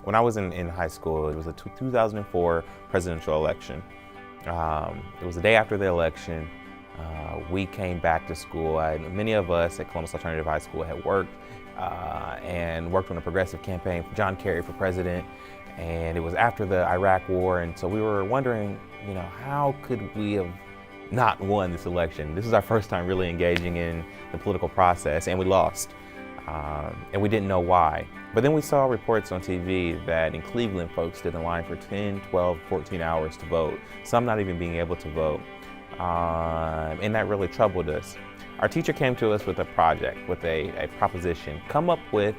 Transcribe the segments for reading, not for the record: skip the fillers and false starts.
When I was in high school, it was a 2004 presidential election. It was the day after the election. We came back to school. Many of us at Columbus Alternative High School had worked and worked on a progressive campaign for John Kerry for president. And it was after the Iraq War, and so we were wondering, how could we have not won this election? This is our first time really engaging in the political process, and we lost. And we didn't know why. But then we saw reports on TV that in Cleveland, folks stood in line for 10, 12, 14 hours to vote, some not even being able to vote. And that really troubled us. Our teacher came to us with a project, with a proposition: come up with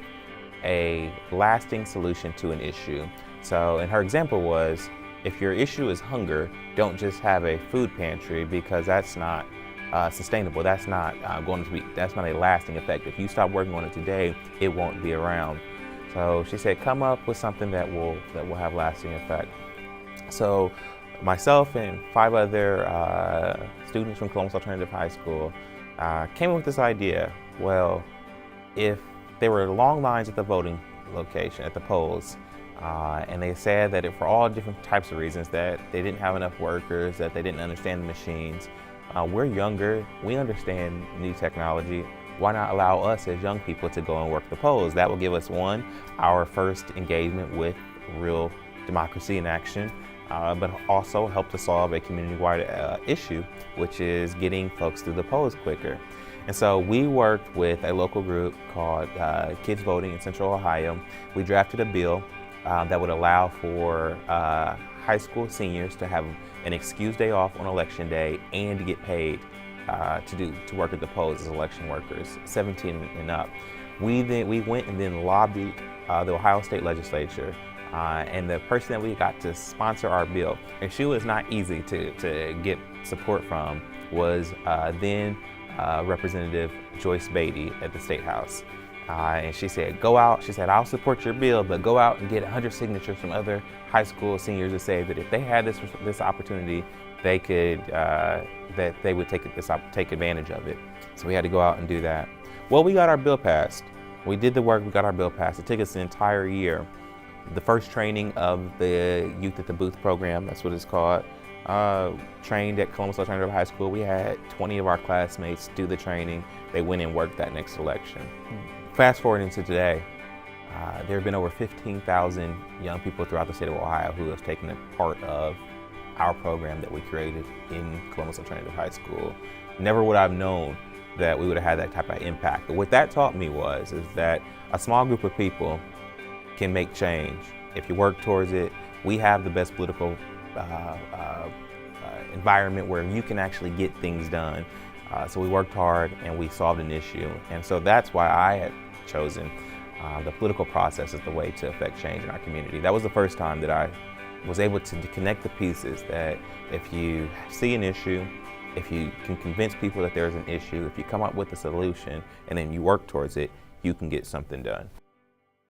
a lasting solution to an issue. So, and her example was, if your issue is hunger, don't just have a food pantry, because that's not sustainable. That's not that's not a lasting effect. If you stop working on it today, it won't be around. So she said, come up with something that will have lasting effect. So myself and 5 other students from Columbus Alternative High School came up with this idea. Well, if there were long lines at the voting location, at the polls, and they said that for all different types of reasons, that they didn't have enough workers, that they didn't understand the machines. We're younger, we understand new technology. Why not allow us as young people to go and work the polls? That will give us, one, our first engagement with real democracy in action, but also help to solve a community-wide issue, which is getting folks through the polls quicker. And so we worked with a local group called Kids Voting in Central Ohio. We drafted a bill that would allow for high school seniors to have an excused day off on election day and to get paid to work at the polls as election workers, 17 and up. We went and then lobbied the Ohio State Legislature, and the person that we got to sponsor our bill, and she was not easy to get support from, was then Representative Joyce Beatty at the State House. And she said, go out, she said, I'll support your bill, but go out and get 100 signatures from other high school seniors to say that if they had this opportunity, they could, that they would take advantage of it. So we had to go out and do that. Well, we got our bill passed. We did the work, we got our bill passed. It took us an entire year. The first training of the Youth at the Booth program, that's what it's called, trained at Columbus Alternative High School. We had 20 of our classmates do the training. They went and worked that next election. Fast forwarding to today, there have been over 15,000 young people throughout the state of Ohio who have taken a part of our program that we created in Columbus Alternative High School. Never would I have known that we would have had that type of impact. But what that taught me is that a small group of people can make change. If you work towards it, we have the best political environment where you can actually get things done. So we worked hard and we solved an issue. And so that's why I had chosen the political process as the way to affect change in our community. That was the first time that I was able to connect the pieces, that if you see an issue, if you can convince people that there's an issue, if you come up with a solution and then you work towards it, you can get something done.